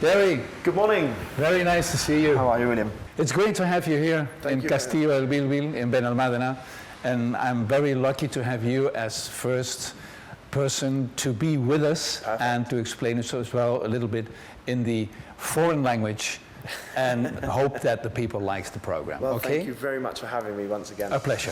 Gary. Good morning. Very nice to see you. How are you, William? It's great to have you here in Castillo el Bilbil in Benalmadena, and I'm very lucky to have you as first person to be with us and to explain it as well a little bit in the foreign language and hope that the people likes the program. Well, okay? Thank you very much for having me once again. A pleasure.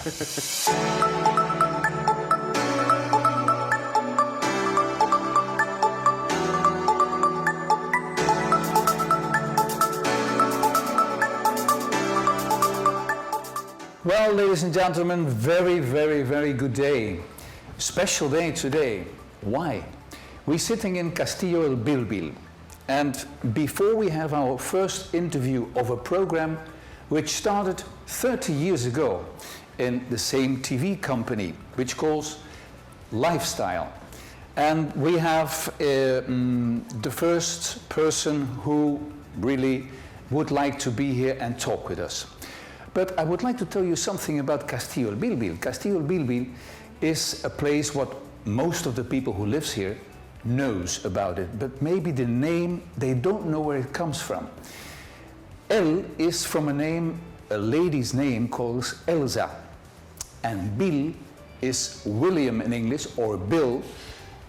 Well, ladies and gentlemen, very good day. Special day today. Why? We're sitting in Castillo el Bilbil, and before we have our first interview of a program which started 30 years ago in the same TV company, which calls Lifestyle. And we have the first person who really would like to be here and talk with us. But I would like to tell you something about Castillo el Bilbil. Castillo el Bilbil is a place what most of the people who lives here knows about it, but maybe the name, they don't know where it comes from. El is from a lady's name called Elsa, and Bil is William in English, or Bill,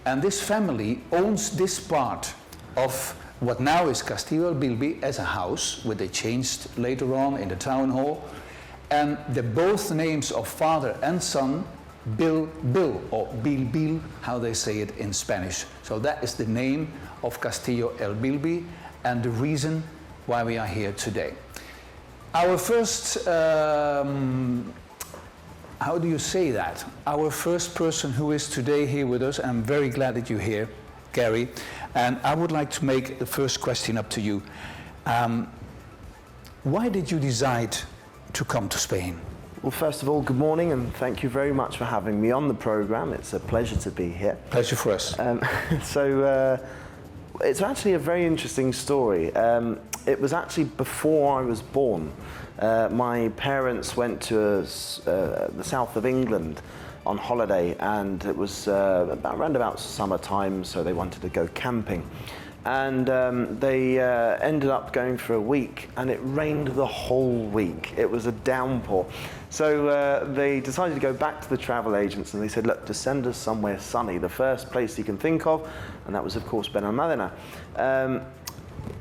and this family owns this part of what now is Castillo el Bilbil as a house, which they changed later on in the town hall, and the both names of father and son, Bill, or Bilbil, how they say it in Spanish. So that is the name of Castillo el Bilbil and the reason why we are here today. Our first, how do you say that? Our first person who is today here with us, I'm very glad that you're here, Gary, and I would like to make the first question up to you. Why did you decide to come to Spain? Well, first of all, good morning, and thank you very much for having me on the program. It's a pleasure to be here. Pleasure for us. It's actually a very interesting story. It was actually before I was born. My parents went to the south of England on holiday, and it was around about summertime, so they wanted to go camping. And they ended up going for a week, and it rained the whole week. It was a downpour. So they decided to go back to the travel agents, and they said, look, just send us somewhere sunny, the first place you can think of, and that was, of course, Benalmadena.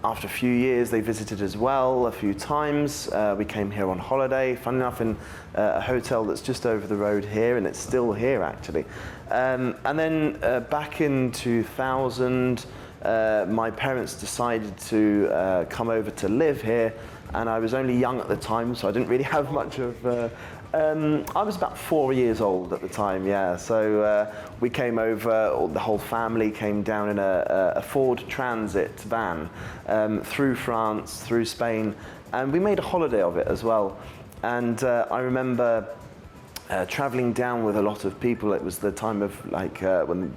After a few years, they visited as well a few times. We came here on holiday, fun enough, in a hotel that's just over the road here, and it's still here, actually. And then back in 2000, my parents decided to come over to live here, and I was only young at the time, so I didn't really have much of... I was about 4 years old at the time, yeah. So we came over, the whole family came down in a Ford Transit van through France, through Spain, and we made a holiday of it as well. And I remember traveling down with a lot of people. It was the time of when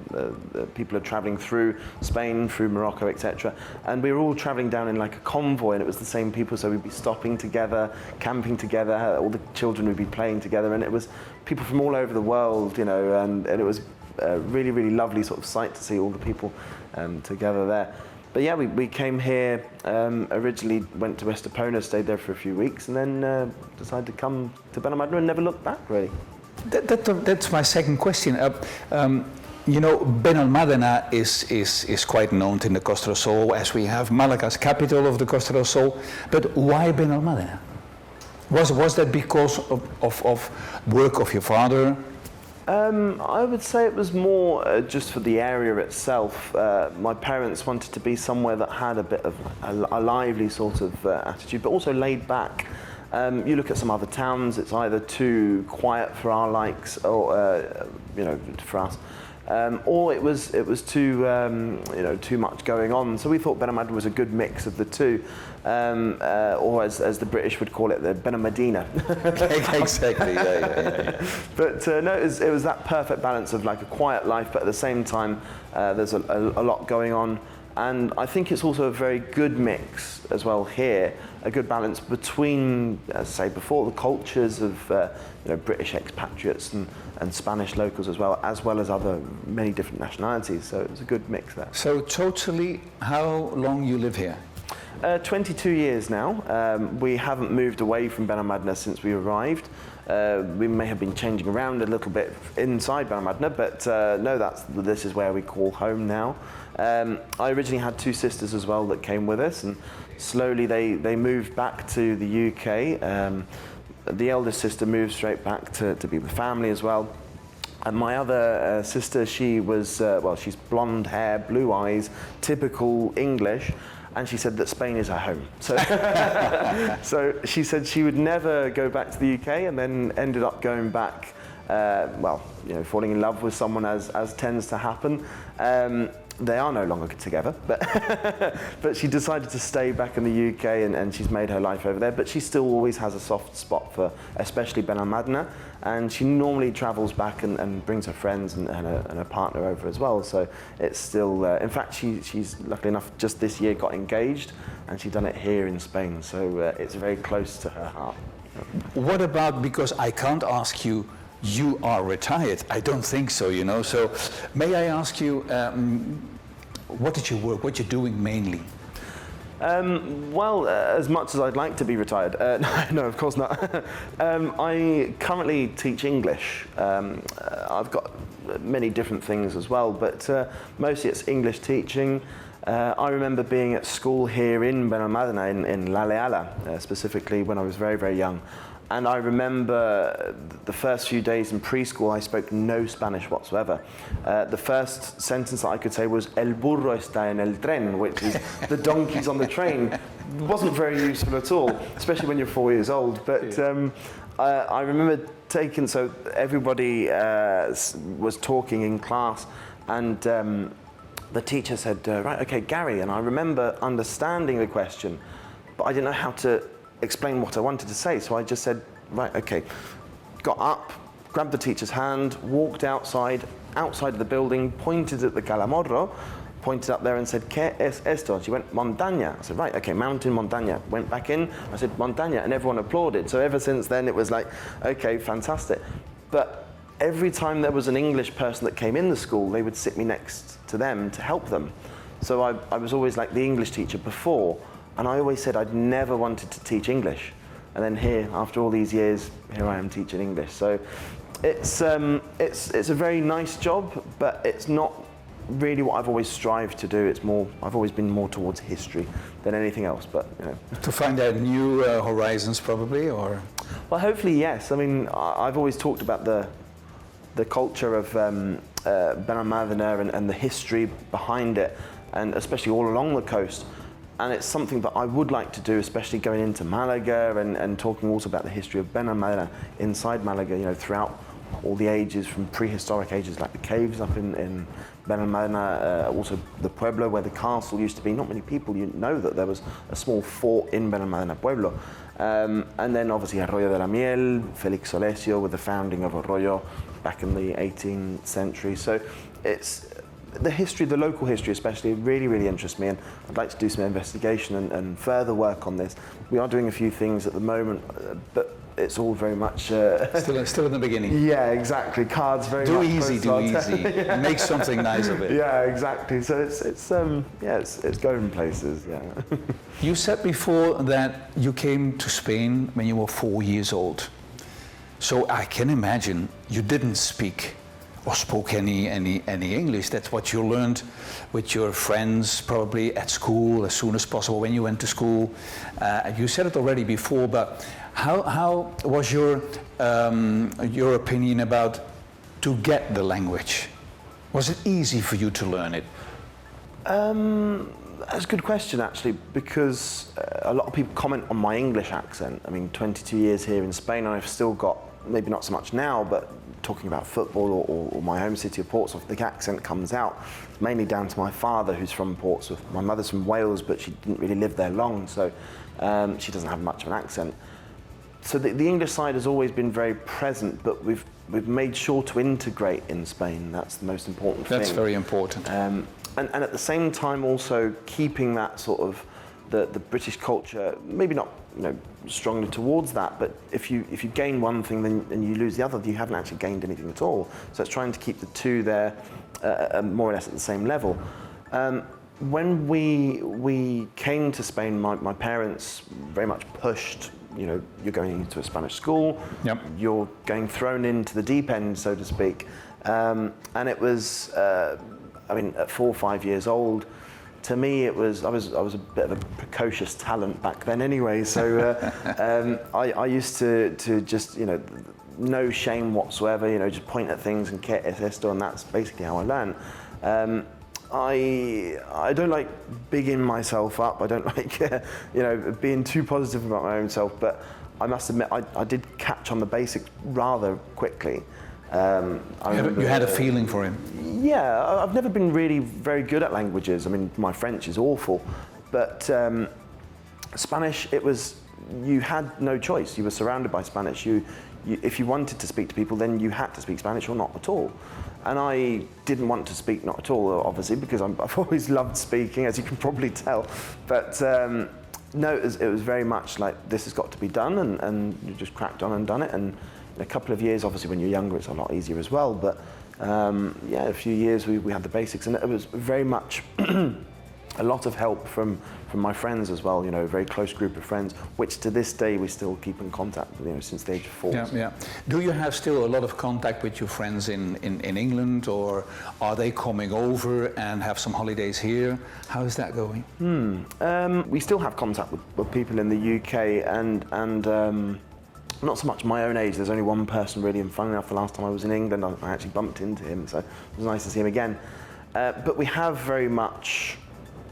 people are traveling through Spain, through Morocco, etc. And we were all traveling down in like a convoy, and it was the same people, so we'd be stopping together, camping together, all the children would be playing together, and it was people from all over the world, you know, and it was a really lovely sort of sight to see all the people together there. But yeah, we came here, originally went to Estepona, stayed there for a few weeks, and then decided to come to Benalmadena and never looked back, really. That's my second question. You know, Benalmadena is quite known in the Costa del Sol, as we have Malaga's capital of the Costa del Sol. But why Benalmadena? Was that because of work of your father? I would say it was more just for the area itself. My parents wanted to be somewhere that had a bit of a lively sort of attitude, but also laid back. You look at some other towns, it's either too quiet for our likes, or you know, for us, or it was too you know, too much going on. So we thought Benalmadena was a good mix of the two, or as the British would call it, the Benalmadena. Exactly. Yeah. But no, it was that perfect balance of like a quiet life, but at the same time, there's a lot going on. And I think it's also a very good mix as well here, a good balance between, as I say before, the cultures of you know, British expatriates and Spanish locals as well as other many different nationalities. So it was a good mix there. So totally, how long you live here? 22 years now. We haven't moved away from Benalmadena since we arrived. We may have been changing around a little bit inside Benalmadena, but no, this is where we call home now. I originally had two sisters as well that came with us, and slowly they moved back to the UK. The eldest sister moved straight back to be with family as well. And my other sister, she was, she's blonde hair, blue eyes, typical English, and she said that Spain is her home. So, so she said she would never go back to the UK, and then ended up going back, falling in love with someone as tends to happen. They are no longer together, but she decided to stay back in the UK, and she's made her life over there. But she still always has a soft spot for especially Benalmadena, and she normally travels back and brings her friends and her partner over as well. So it's still, in fact, she's luckily enough just this year got engaged, and she's done it here in Spain. So it's very close to her heart. What about, because I can't ask you, you are retired. I don't think so, you know. So may I ask you, what did you work, what you're doing mainly? As much as I'd like to be retired, no, of course not. I currently teach English. I've got many different things as well, but mostly it's English teaching. I remember being at school here in Benalmadena, in La Leala, specifically when I was very, very young. And I remember the first few days in preschool, I spoke no Spanish whatsoever. The first sentence that I could say was "El burro está en el tren," which is the donkey's on the train. It wasn't very useful at all, especially when you're 4 years old. But I remember so everybody was talking in class, and the teacher said, right, okay, Gary. And I remember understanding the question, but I didn't know how to explain what I wanted to say, so I just said, right, okay. Got up, grabbed the teacher's hand, walked outside of the building, pointed at the calamorro, pointed up there and said, ¿Qué es esto? And she went, montaña. I said, right, okay, mountain, montaña. Went back in, I said, montaña, and everyone applauded. So ever since then, it was like, okay, fantastic. But every time there was an English person that came in the school, they would sit me next to them to help them. So I was always like the English teacher before, and I always said I'd never wanted to teach English. And then here, after all these years, here I am teaching English. So it's a very nice job, but it's not really what I've always strived to do. I've always been more towards history than anything else, but you know. To find out new horizons, probably, or? Well, hopefully, yes. I mean, I've always talked about the culture of Benalmadena and the history behind it, and especially all along the coast. And it's something that I would like to do, especially going into Malaga and talking also about the history of Benalmadena inside Malaga, you know, throughout all the ages, from prehistoric ages like the caves up in Benalmadena, also the Pueblo where the castle used to be. Not many people know that there was a small fort in Benalmadena Pueblo. And then obviously Arroyo de la Miel, Felix Solesio with the founding of Arroyo back in the 18th century. So it's the history, the local history especially, really, really interests me, and I'd like to do some investigation and further work on this. We are doing a few things at the moment, but it's all very much... Still in the beginning. Yeah, exactly. Cards very much... Do easy. Yeah. Make something nice of it. Yeah, exactly. So it's going places, yeah. You said before that you came to Spain when you were 4 years old. So I can imagine you didn't speak or spoke any English. That's what you learned with your friends, probably at school, as soon as possible when you went to school. You said it already before, but how was your opinion about to get the language? Was it easy for you to learn it? That's a good question, actually, because a lot of people comment on my English accent. I mean, 22 years here in Spain, and I've still got, maybe not so much now, but talking about football or my home city of Portsmouth, the accent comes out, mainly down to my father, who's from Portsmouth. My mother's from Wales, but she didn't really live there long, so she doesn't have much of an accent. So the English side has always been very present, but we've made sure to integrate in Spain. That's the most important thing. That's very important. And at the same time also keeping that sort of the British culture, maybe not strongly towards that, but if you gain one thing then you lose the other, you haven't actually gained anything at all. So it's trying to keep the two there more or less at the same level. when we came to Spain, my parents very much pushed, you know, you're going into a Spanish school, Yep. you're getting thrown into the deep end, so to speak. And it was, I mean, at 4 or 5 years old, to me it was, I was a bit of a precocious talent back then anyway, so I used to just, you know, no shame whatsoever, you know, just point at things and ¿qué es esto? And that's basically how I learn. I don't like bigging myself up. I don't like, you know, being too positive about my own self. But I must admit, I did catch on the basics rather quickly. You had a feeling for him. Yeah, I've never been really very good at languages. I mean, my French is awful, but Spanish, it was, you had no choice. You were surrounded by Spanish. If you wanted to speak to people, then you had to speak Spanish or not at all. And I didn't want to speak not at all, obviously, because I've always loved speaking, as you can probably tell. But no, it was very much like, this has got to be done, and you just cracked on and done it. And in a couple of years, obviously when you're younger, it's a lot easier as well. But yeah, a few years we had the basics, and it was very much a lot of help from my friends as well, you know, a very close group of friends, which to this day we still keep in contact, you know, since the age of 4. Yeah, yeah. Do you have still a lot of contact with your friends in England, or are they coming over and have some holidays here? How is that going? We still have contact with people in the UK, and not so much my own age. There's only one person really, and funny enough, the last time I was in England, I actually bumped into him, so it was nice to see him again. But we have very much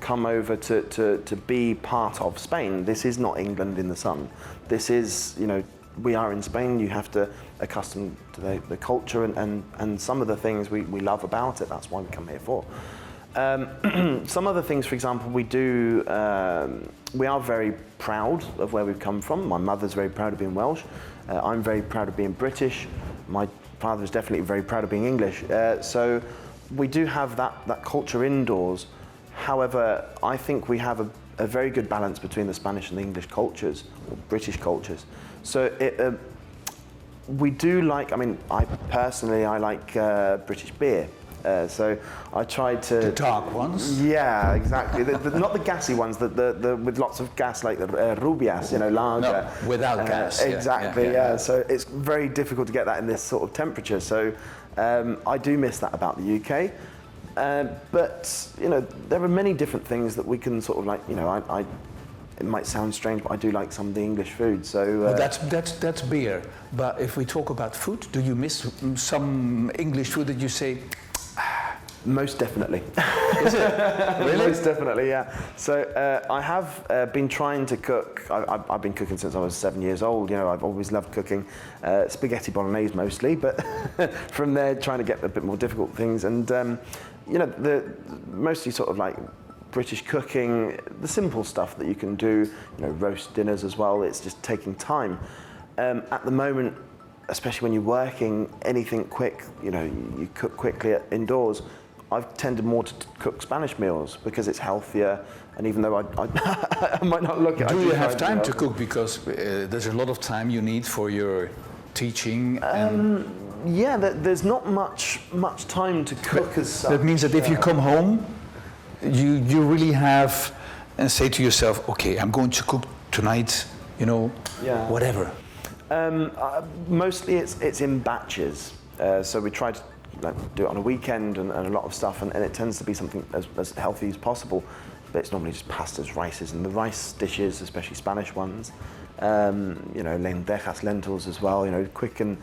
come over to be part of Spain. This is not England in the sun. This is, you know, we are in Spain. You have to accustom to the culture and some of the things we love about it. That's why we come here for. Some other things, for example, we do, we are very proud of where we've come from. My mother's very proud of being Welsh. I'm very proud of being British. My father is definitely very proud of being English. So we do have that culture indoors. However, I think we have a very good balance between the Spanish and the English cultures, or British cultures. So we do like, I mean, I personally like British beer. So I tried to... The dark ones? Yeah, exactly. Not the gassy ones, the with lots of gas, like the rubias, you know, lager. No, without gas. Exactly, yeah. So it's very difficult to get that in this sort of temperature. So I do miss that about the UK. But, you know, there are many different things that we can sort of like, you know, it might sound strange, but I do like some of the English food, so... Well, that's beer. But if we talk about food, do you miss some English food that you say... Most definitely. Is it? Really? Most definitely, yeah. So I have been trying to cook. I've been cooking since I was 7 years old. You know, I've always loved cooking. Spaghetti bolognese mostly, but from there trying to get a bit more difficult things. And, you know, mostly sort of like British cooking, the simple stuff that you can do, you know, roast dinners as well. It's just taking time. At the moment, especially when you're working, anything quick, you know, you cook quickly indoors. I've tended more to cook Spanish meals because it's healthier, and even though I might not look at it. Do you have time to cook, because there's a lot of time you need for your teaching? Yeah, there's not much time to cook as such. That means that if you come home, you really have, and say to yourself, okay, I'm going to cook tonight, you know, whatever. Mostly it's in batches, so we try to do it on a weekend and a lot of stuff, and it tends to be something as healthy as possible, but it's normally just pastas, rices, and the rice dishes, especially Spanish ones, you know, lentejas, lentils as well, you know, quick, and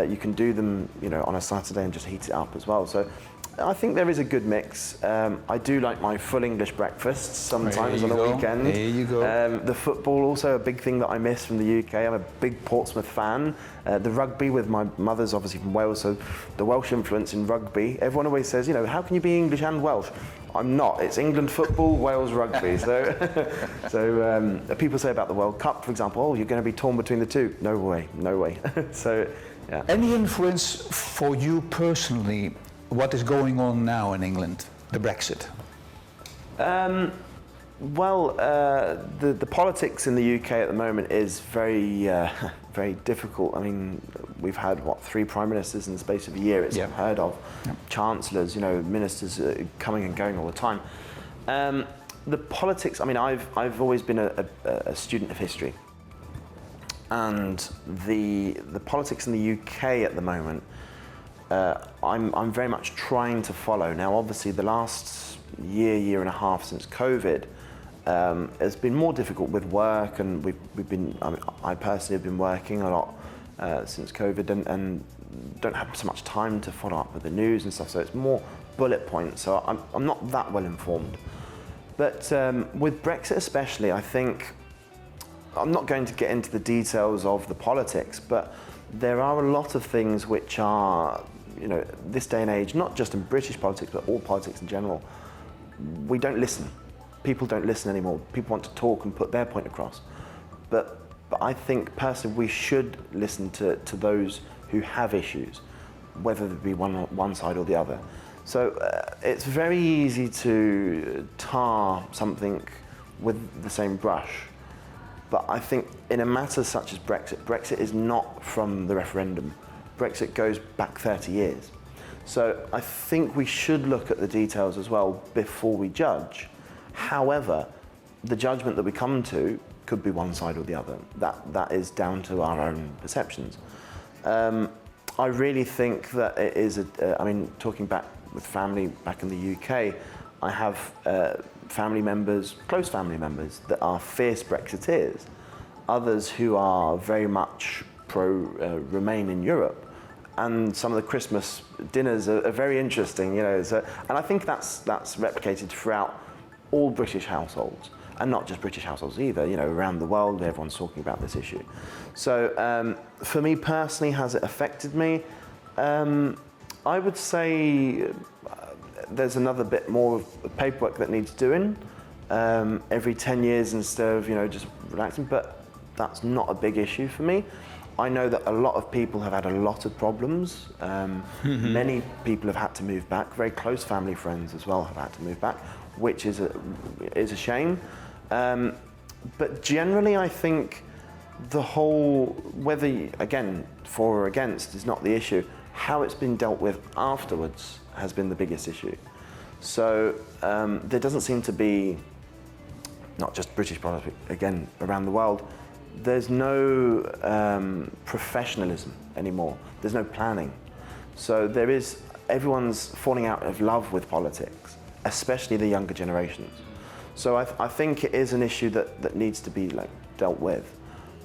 you can do them, you know, on a Saturday and just heat it up as well. So I think there is a good mix. I do like my full English breakfasts sometimes on a weekend. There you go. The football, also a big thing that I miss from the UK. I'm a big Portsmouth fan. The rugby, with my mother's obviously from Wales, so the Welsh influence in rugby. Everyone always says, you know, how can you be English and Welsh? I'm not. It's England football, Wales rugby. So people say about the World Cup, for example, oh, you're going to be torn between the two. No way, no way. So, yeah. Any influence for you personally? What is going on now in England, the Brexit? Well, the politics in the UK at the moment is very, very difficult. I mean, we've had, what, 3 prime ministers in the space of a year. It's unheard of. Chancellors, you know, ministers coming and going all the time. The politics, I mean, I've always been a student of history. And the politics in the UK at the moment, I'm very much trying to follow. Now, obviously, the last year and a half since COVID has been more difficult with work, and I personally have been working a lot since COVID, and don't have so much time to follow up with the news and stuff. So it's more bullet points. So I'm not that well informed. But with Brexit especially, I think, I'm not going to get into the details of the politics, but there are a lot of things which are, you know, this day and age, not just in British politics, but all politics in general, we don't listen. People don't listen anymore. People want to talk and put their point across. But I think personally we should listen to those who have issues, whether it be one side or the other. So it's very easy to tar something with the same brush. But I think in a matter such as Brexit is not from the referendum. Brexit goes back 30 years. So I think we should look at the details as well before we judge. However, the judgment that we come to could be one side or the other. That is down to our own perceptions. I really think that it is, I mean, talking back with family back in the UK, I have family members, close family members, that are fierce Brexiteers. Others who are very much pro-Remain in Europe. And some of the Christmas dinners are very interesting, you know. So, and I think that's replicated throughout all British households, and not just British households either. You know, around the world, everyone's talking about this issue. So, for me personally, has it affected me? I would say there's another bit more of paperwork that needs doing every 10 years instead of, you know, just relaxing. But that's not a big issue for me. I know that a lot of people have had a lot of problems. Many people have had to move back. Very close family friends as well have had to move back, which is a shame. But generally, I think the whole, whether, again, for or against is not the issue. How it's been dealt with afterwards has been the biggest issue. So there doesn't seem to be, not just British politics, again, around the world, there's no professionalism anymore. There's no planning. So there is, everyone's falling out of love with politics, especially the younger generations. So I think it is an issue that needs to be dealt with.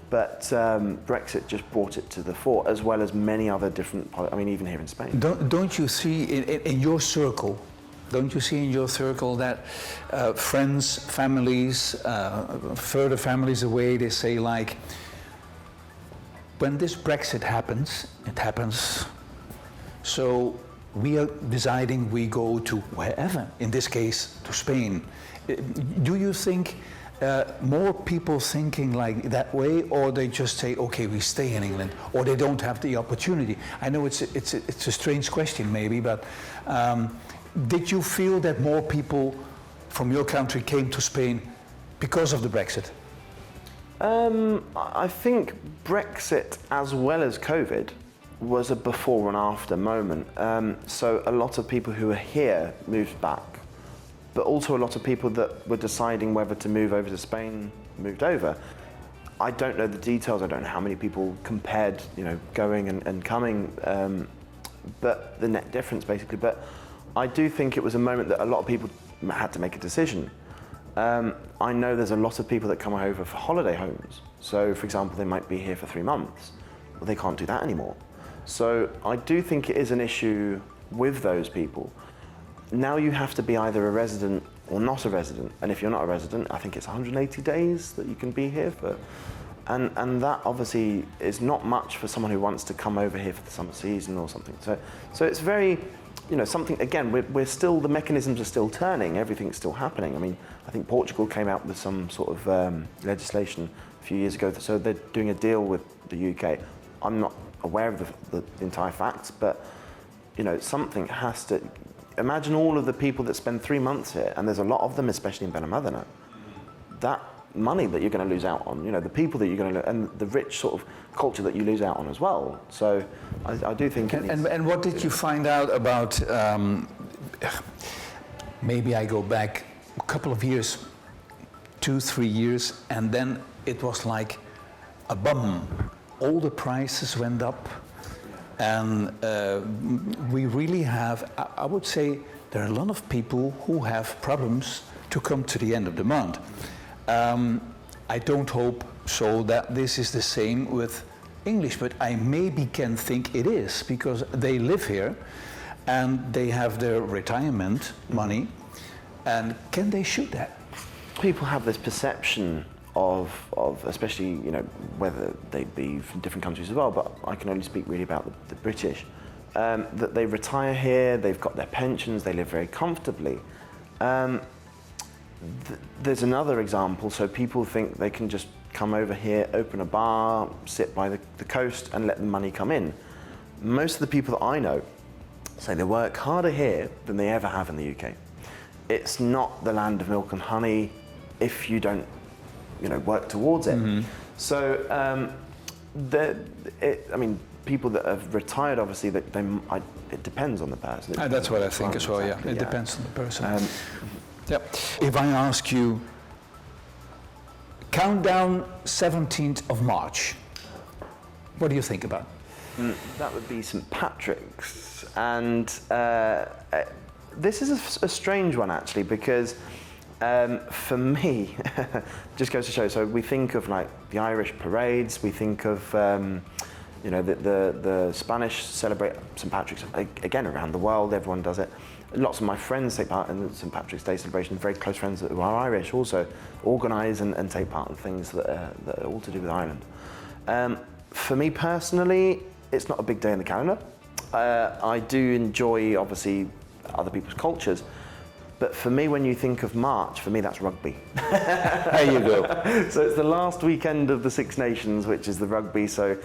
But Brexit just brought it to the fore, as well as many other different, I mean, even here in Spain. Don't you see in your circle, don't you see in your circle that friends, families, further families away, they say like, when this Brexit happens, it happens, so we are deciding we go to wherever, in this case, to Spain. Do you think more people thinking like that way, or they just say, okay, we stay in England, or they don't have the opportunity? I know it's a strange question maybe, but did you feel that more people from your country came to Spain because of the Brexit? I think Brexit, as well as COVID, was a before and after moment. So a lot of people who are here moved back, but also a lot of people that were deciding whether to move over to Spain moved over. I don't know the details. I don't know how many people compared, you know, going and coming, but the net difference basically. But I do think it was a moment that a lot of people had to make a decision. I know there's a lot of people that come over for holiday homes. So, for example, they might be here for 3 months. Well, they can't do that anymore. So I do think it is an issue with those people. Now you have to be either a resident or not a resident. And if you're not a resident, I think it's 180 days that you can be here for. And that obviously is not much for someone who wants to come over here for the summer season or something. So it's very, you know, something, again, we're still, the mechanisms are still turning, everything's still happening. I mean, I think Portugal came out with some sort of legislation a few years ago, so they're doing a deal with the UK. I'm not aware of the entire facts, but, you know, something has to, imagine all of the people that spend 3 months here, and there's a lot of them, especially in Benalmadena, that money that you're going to lose out on, you know, the people that you're going to, and the rich sort of culture that you lose out on as well. So I do think it needs. And what did you find out about, maybe I go back a couple of years, 2-3 years, and then it was like a bomb. All the prices went up, and we really have, I would say, there are a lot of people who have problems to come to the end of the month. I don't hope so that this is the same with English, but I maybe can think it is, because they live here and they have their retirement money, and can they shoot that? People have this perception of especially, you know, whether they be from different countries as well, but I can only speak really about the British, that they retire here, they've got their pensions, they live very comfortably. There's another example, so people think they can just come over here, open a bar, sit by the coast and let the money come in. Most of the people that I know say they work harder here than they ever have in the UK. It's not the land of milk and honey if you don't, you know, work towards it. Mm-hmm. So, I mean, people that have retired, obviously, it depends on the person. That's what I think as well, exactly, yeah. It depends on the person. Yeah. If I ask you, countdown 17th of March, what do you think about? That would be St. Patrick's, and this is a strange one actually, because for me, just goes to show, so we think of like the Irish parades, we think of you know, the Spanish celebrate St. Patrick's, again, around the world, everyone does it. Lots of my friends take part in the St. Patrick's Day celebration, very close friends who are Irish also organise and take part in things that are all to do with Ireland. For me personally, it's not a big day in the calendar. I do enjoy, obviously, other people's cultures, but for me, when you think of March, for me, that's rugby. There you go. So it's the last weekend of the Six Nations, which is the rugby. So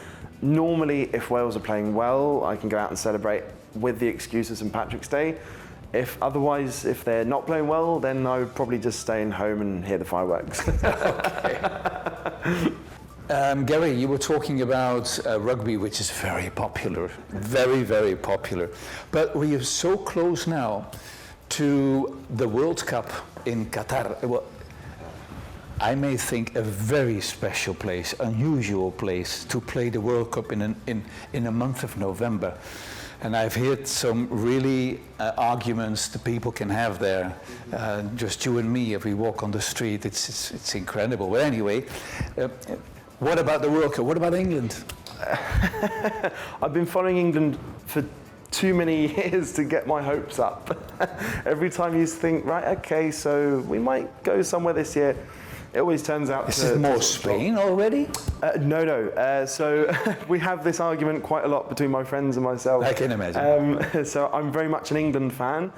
normally, if Wales are playing well, I can go out and celebrate with the excuse of St. Patrick's Day. If they're not playing well, then I would probably just stay in home and hear the fireworks. Okay. Gary, you were talking about rugby, which is very popular, very, very popular. But we are so close now to the World Cup in Qatar. Well, I may think a very special place, unusual place to play the World Cup in a month of November. And I've heard some really arguments the people can have there. Just you and me, if we walk on the street, it's incredible. But anyway, what about the World Cup? What about England? I've been following England for too many years to get my hopes up. Every time you think, right, okay, so we might go somewhere this year, it always turns out Is it more Spain already? No. So we have this argument quite a lot between my friends and myself. I can imagine. So I'm very much an England fan.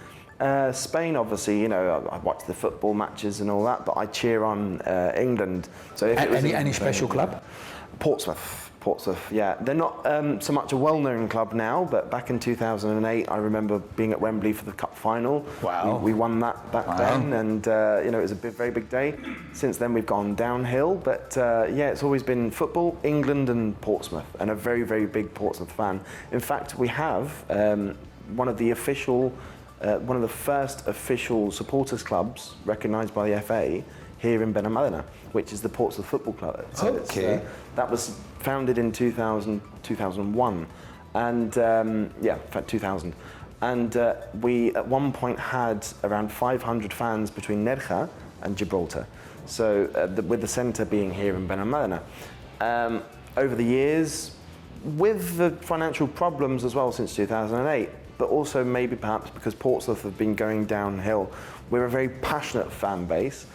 Spain, obviously, you know, I watch the football matches and all that, but I cheer on England. So if it was any special club? Portsmouth, yeah. They're not so much a well-known club now, but back in 2008, I remember being at Wembley for the Cup final. Wow. We won that back then, and you know, it was a very big day. Since then, we've gone downhill, but yeah, it's always been football, England and Portsmouth, and a very, very big Portsmouth fan. In fact, we have one of the first official supporters clubs recognised by the FA here in Benalmadena, which is the Portsmouth Football Club. So okay. That was founded in 2001, and yeah, in fact 2000. And we at one point had around 500 fans between Nerja and Gibraltar. So with the centre being here in Benalmadena. Over the years, with the financial problems as well since 2008, but also maybe perhaps because Portsmouth have been going downhill, we're a very passionate fan base.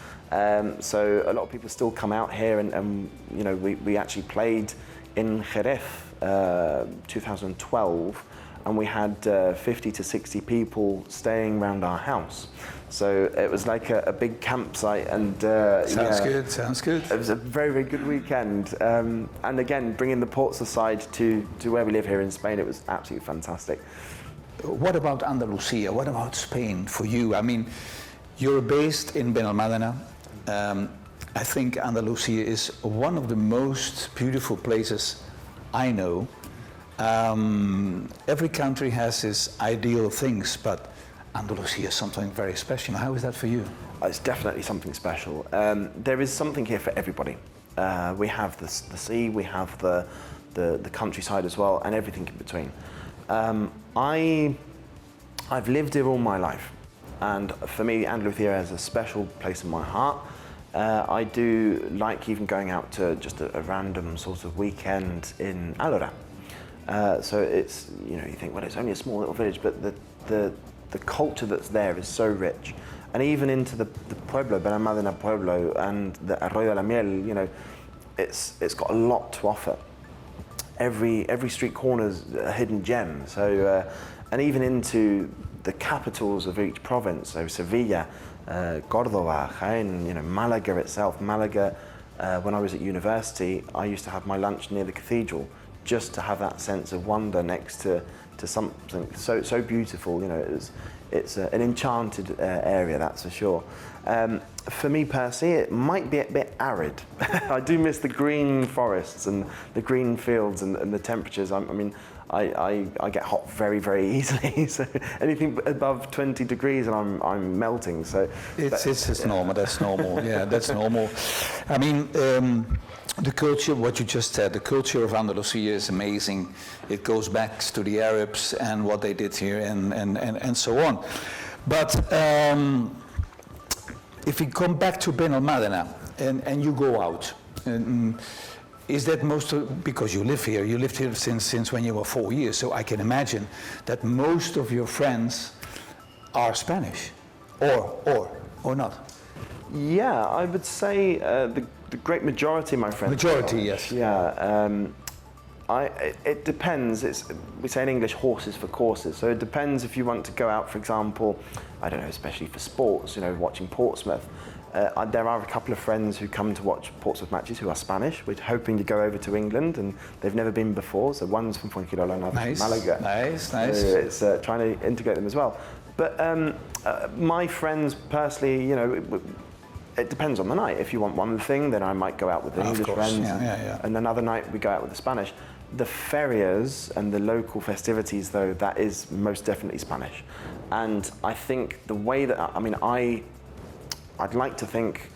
So a lot of people still come out here, and you know, we actually played in Jerez 2012, and we had 50 to 60 people staying around our house. So it was like a big campsite, and Sounds good. It was a very, very good weekend. And again, bringing the Portsmouth side to where we live here in Spain, it was absolutely fantastic. What about Andalusia? What about Spain for you? I mean, you're based in Benalmadena. I think Andalusia is one of the most beautiful places I know. Every country has its ideal things, but Andalusia is something very special. How is that for you? It's definitely something special. There is something here for everybody. We have the sea, we have the countryside as well, and everything in between. I've lived here all my life, and for me, Andalusia has a special place in my heart. I do like even going out to just a random sort of weekend in Alora. So it's, you think, well, it's only a small little village, but the culture that's there is so rich. And even into the pueblo, Benalmadena pueblo, and the Arroyo de la Miel, it's got a lot to offer. Every street corner's a hidden gem. So, and even into the capitals of each province, so Sevilla, Córdoba, Jaén, Malaga itself. Malaga, when I was at university, I used to have my lunch near the cathedral, just to have that sense of wonder next to something so beautiful. It's an enchanted area, that's for sure. For me personally, it might be a bit arid. I do miss the green forests and the green fields and the temperatures. I get hot very, very easily. So anything above 20 degrees and I'm melting. So it's normal. That's normal. Yeah, that's normal. The culture, what you just said, the culture of Andalusia is amazing. It goes back to the Arabs and what they did here and so on. But if we come back to Benalmadena and you go out, is that because you lived here since when you were 4 years, so I can imagine that most of your friends are Spanish, or not? Yeah, I would say the great majority of my friends. Majority, yes. Yeah, it depends. We say in English, horses for courses. So it depends if you want to go out, for example, I don't know, especially for sports, watching Portsmouth. There are a couple of friends who come to watch Portsmouth matches who are Spanish. We're hoping to go over to England, and they've never been before. So one's from Fuengirola, another's from Malaga. Nice. So it's trying to integrate them as well. But my friends personally, it depends on the night. If you want one thing, then I might go out with the English friends. Yeah. And another night we go out with the Spanish. The ferias and the local festivities, though, that is most definitely Spanish. And I think the way that, I'd like to think,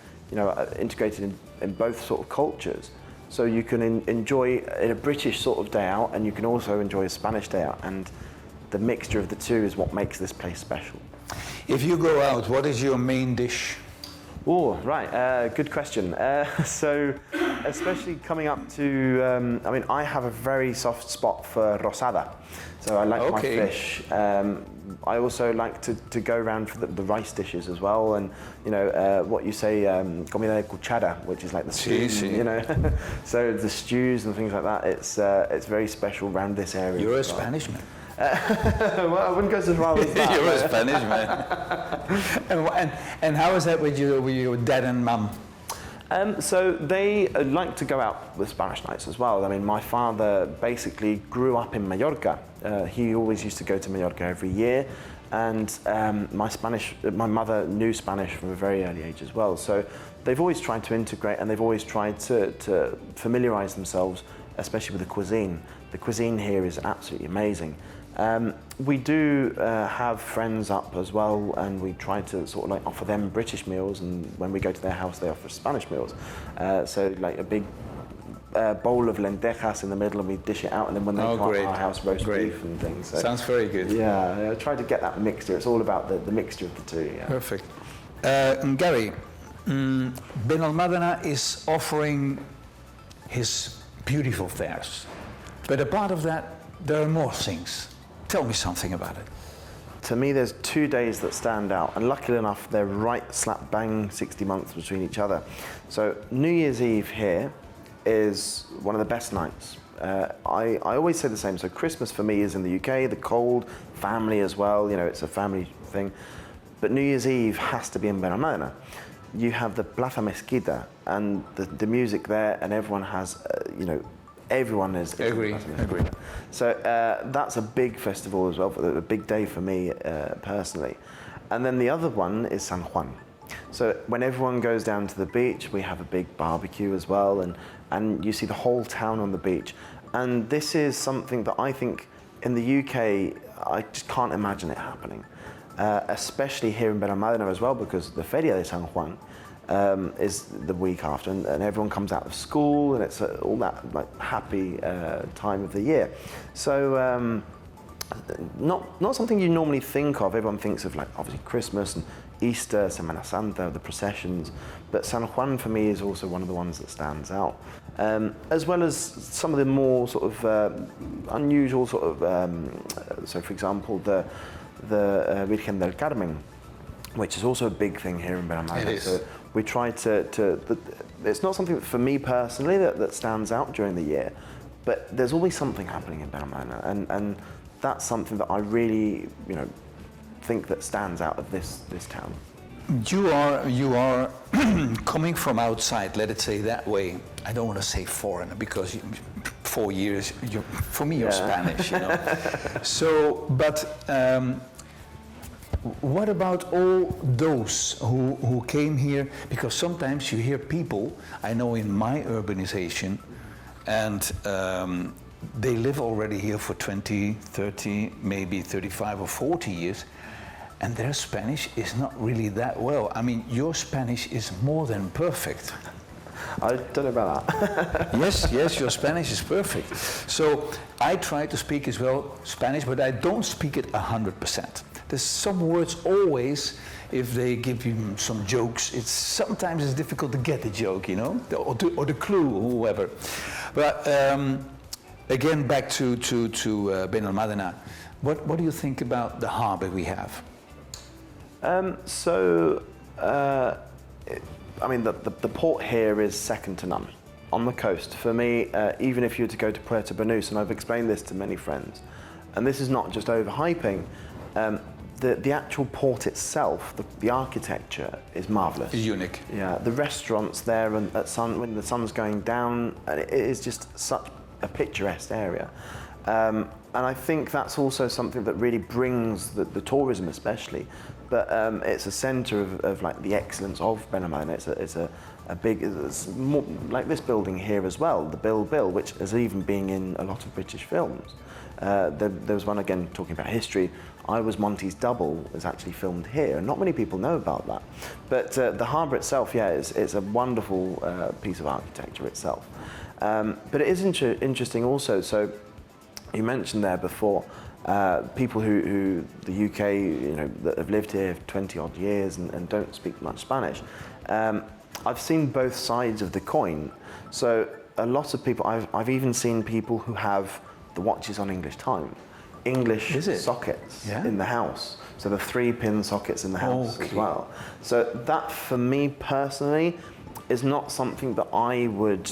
integrated in both sort of cultures. So you can enjoy a British sort of day out, and you can also enjoy a Spanish day out. And the mixture of the two is what makes this place special. If you go out, what is your main dish? Oh, right, good question. So, especially coming up to, I have a very soft spot for rosada. So I like my fish. I also like to go around for the rice dishes as well, and what you say, comida de cuchara, which is like the stew, so the stews and things like that. It's very special around this area. You're a Spanish man. Well, I wouldn't go so far as that. You're a Spanish man. and how is that with your dad and mum? So they like to go out with Spanish nights as well. My father basically grew up in Mallorca. He always used to go to Mallorca every year, and my mother knew Spanish from a very early age as well. So they've always tried to integrate, and they've always tried to familiarize themselves, especially with the cuisine. The cuisine here is absolutely amazing. We do have friends up as well, and we try to sort of offer them British meals, and when we go to their house they offer Spanish meals. So a big bowl of lentejas in the middle, and we dish it out, and then when they come to our house, roast beef and things. So, sounds very good. Yeah, I try to get that mixture. It's all about the mixture of the two. Yeah. Perfect. Gary, Benalmadena is offering his beautiful fairs, but a part of that, there are more things. Tell me something about it. To me, there's 2 days that stand out, and luckily enough, they're right slap bang 60 months between each other. So New Year's Eve here is one of the best nights. I always say the same. So Christmas for me is in the UK, the cold, family as well, it's a family thing. But New Year's Eve has to be in Benalmadena. You have the Plaza Mezquita and the music there, and everyone has, everyone is. Agree. So that's a big festival as well, a big day for me personally. And then the other one is San Juan. So when everyone goes down to the beach, we have a big barbecue as well, and you see the whole town on the beach. And this is something that I think in the UK, I just can't imagine it happening. especially here in Benalmadena as well, because the Feria de San Juan is the week after, and everyone comes out of school, and it's all that like happy time of the year. So not something you normally think of. Everyone thinks of like obviously Christmas and Easter, Semana Santa, the processions, but San Juan for me is also one of the ones that stands out. As well as some of the more sort of unusual sort of, so for example, the Virgen del Carmen, which is also a big thing here in Benalmadena. It is. So we try it's not something for me personally that stands out during the year, but there's always something happening in Benalmadena, and that's something that I really, think that stands out of this town. You are coming from outside, let it say that way. I don't want to say foreigner because 4 years, for me you're Spanish, So, but what about all those who came here? Because sometimes you hear people, I know in my urbanization, and they live already here for 20, 30, maybe 35 or 40 years, and their Spanish is not really that well. I mean, your Spanish is more than perfect. I don't know about that. Yes, your Spanish is perfect. So I try to speak as well Spanish, but I don't speak it 100%. There's some words always, if they give you some jokes, sometimes it's difficult to get the joke, or the clue, or whoever. But again, back to Benalmadena. What do you think about the harbor we have? The port here is second to none on the coast. For me, even if you were to go to Puerto Banús, and I've explained this to many friends, and this is not just overhyping, the actual port itself, the architecture is marvelous. It's unique. Yeah, the restaurants there and when the sun's going down, and it is just such a picturesque area. And I think that's also something that really brings the tourism, especially. But it's a centre of like the excellence of Benalmadena. It's more like this building here as well, the Bill, which has even been in a lot of British films. There was one, again, talking about history. I Was Monty's Double is actually filmed here, and not many people know about that. But the harbour itself, it's a wonderful piece of architecture itself. But it is interesting also. So you mentioned there before people who the UK, that have lived here for 20 odd years and don't speak much Spanish. I've seen both sides of the coin. So a lot of people, I've even seen people who have the watches on English time, English sockets in the house. So the 3-pin sockets in the house as well. So that, for me personally, is not something that I would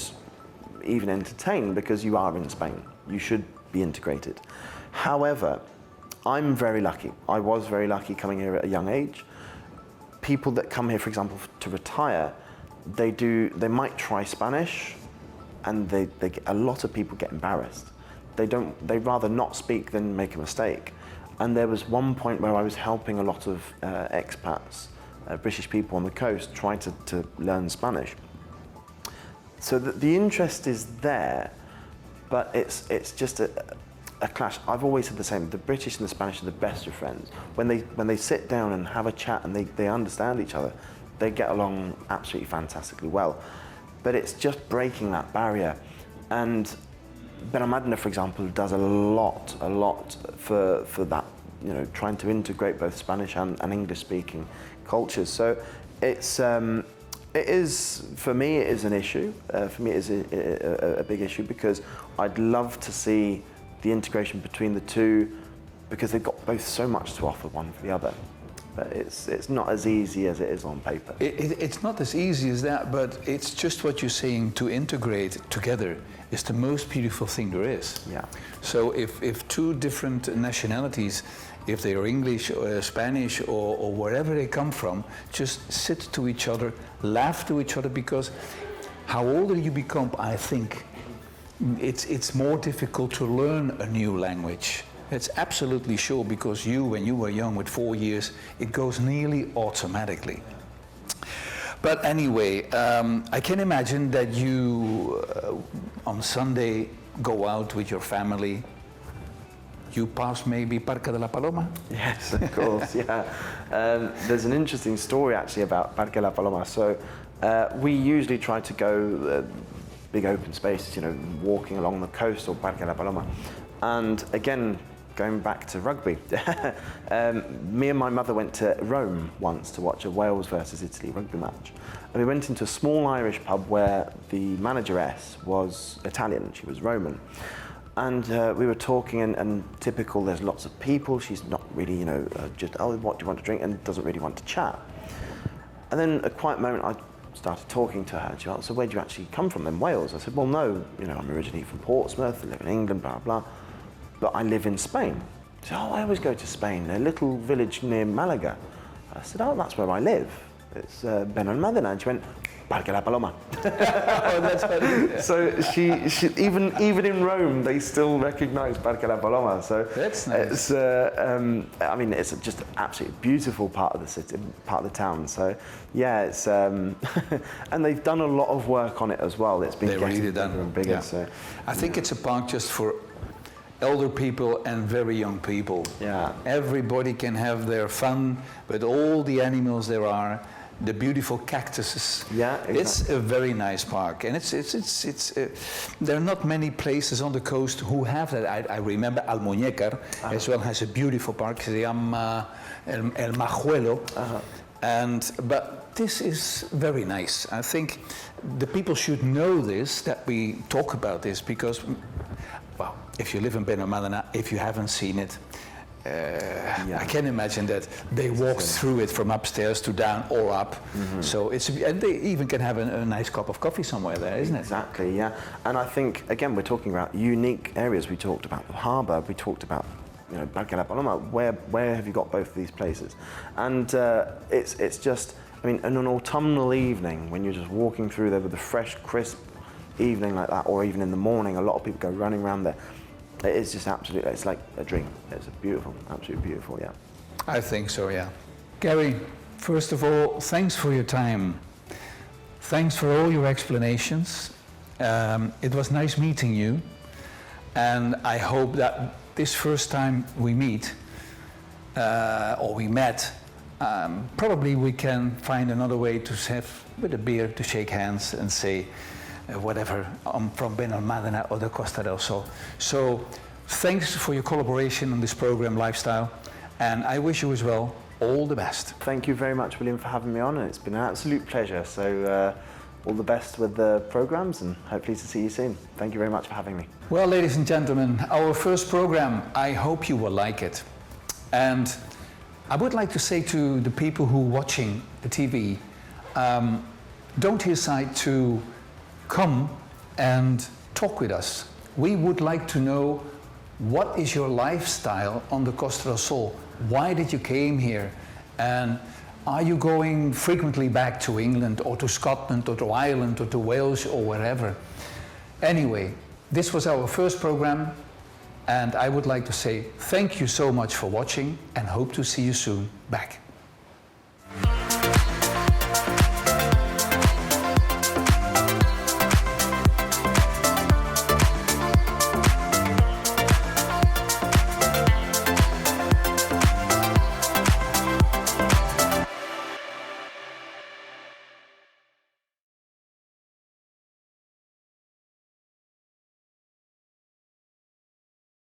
even entertain, because you are in Spain. You should be integrated. However, I'm very lucky. I was very lucky coming here at a young age. People that come here, for example, to retire, they might try Spanish, and a lot of people get embarrassed. They'd rather not speak than make a mistake. And there was one point where I was helping a lot of expats, British people on the coast, try to learn Spanish. So the interest is there, but it's just a clash. I've always said the same. The British and the Spanish are the best of friends. When they sit down and have a chat and they understand each other, they get along absolutely fantastically well. But it's just breaking that barrier. And Benalmadena, for example, does a lot for that, trying to integrate both Spanish and English-speaking cultures. So it is, for me, it is an issue. For me, it is a big issue, because I'd love to see the integration between the two, because they've got both so much to offer, one for the other. But it's not as easy as it is on paper. It's not as easy as that, but it's just what you're saying, to integrate together is the most beautiful thing there is. Yeah. So if two different nationalities, if they are English or Spanish or wherever they come from, just sit to each other, laugh to each other, because how older you become, I think, it's more difficult to learn a new language. It's absolutely sure, because when you were young with 4 years, it goes nearly automatically. But anyway, I can imagine that you on Sunday go out with your family, you passed maybe Parque de la Paloma? Yes, of course, yeah. There's an interesting story actually about Parque de la Paloma. So we usually try to go big open spaces, you know, walking along the coast or Parque de la Paloma. And again, going back to rugby, me and my mother went to Rome once to watch a Wales versus Italy rugby match. And we went into a small Irish pub where the manageress was Italian, she was Roman. And we were talking, and typical, there's lots of people, she's not really, you know, just, oh, what do you want to drink, and doesn't really want to chat. And then at a quiet moment, I started talking to her, and she asked, so where do you actually come from in Wales? I said, well, no, you know, I'm originally from Portsmouth, I live in England, blah, blah, but I live in Spain. She said, oh, I always go to Spain, a little village near Malaga. I said, oh, that's where I live. It's Benalmadena. And she went, Parque la Paloma. Oh, that's funny. Yeah. So she even in Rome, they still recognise Parque la Paloma. So that's nice. It's, I mean, it's just an absolutely beautiful part of the city, part of the town. So yeah, it's, and they've done a lot of work on it as well. It's been getting bigger and bigger. Yeah. So I think it's a park just for elder people and very young people. Yeah. Everybody can have their fun with all the animals there are, the beautiful cactuses. Yeah, exactly. It's a very nice park, and there are not many places on the coast who have that. I remember Almuñécar as well has a beautiful park, se llama El Majuelo, but this is very nice. I think the people should know this, that we talk about this, because, well, if you live in Benalmadena, if you haven't seen it, I can imagine that they walk through it from upstairs to down or up. Mm-hmm. So and they even can have a nice cup of coffee somewhere there, isn't it? Exactly, yeah. And I think, again, we're talking about unique areas. We talked about the harbour, we talked about, you know, Parque la Paloma. Where have you got both of these places? And it's just, I mean, in an autumnal evening, when you're just walking through there with a fresh, crisp evening like that, or even in the morning, a lot of people go running around there. It is just absolutely, it's like a dream. It's a beautiful, absolutely beautiful, yeah. I think so, yeah. Gary, first of all, thanks for your time. Thanks for all your explanations. It was nice meeting you. And I hope that this first time we meet, or we met, probably we can find another way to have with a beer, to shake hands and say, whatever, I'm from Benalmadena or the Costa del Sol. So thanks for your collaboration on this program, Lifestyle, and I wish you as well all the best. Thank you very much, William, for having me on, and it's been an absolute pleasure. So all the best with the programs, and hopefully to see you soon. Thank you very much for having me. Well, ladies and gentlemen, our first program, I hope you will like it. And I would like to say to the people who are watching the TV, don't hesitate to come and talk with us. We would like to know, what is your lifestyle on the Costa del Sol? Why did you came here? And are you going frequently back to England or to Scotland or to Ireland or to Wales or wherever? Anyway, this was our first program, and I would like to say thank you so much for watching and hope to see you soon back.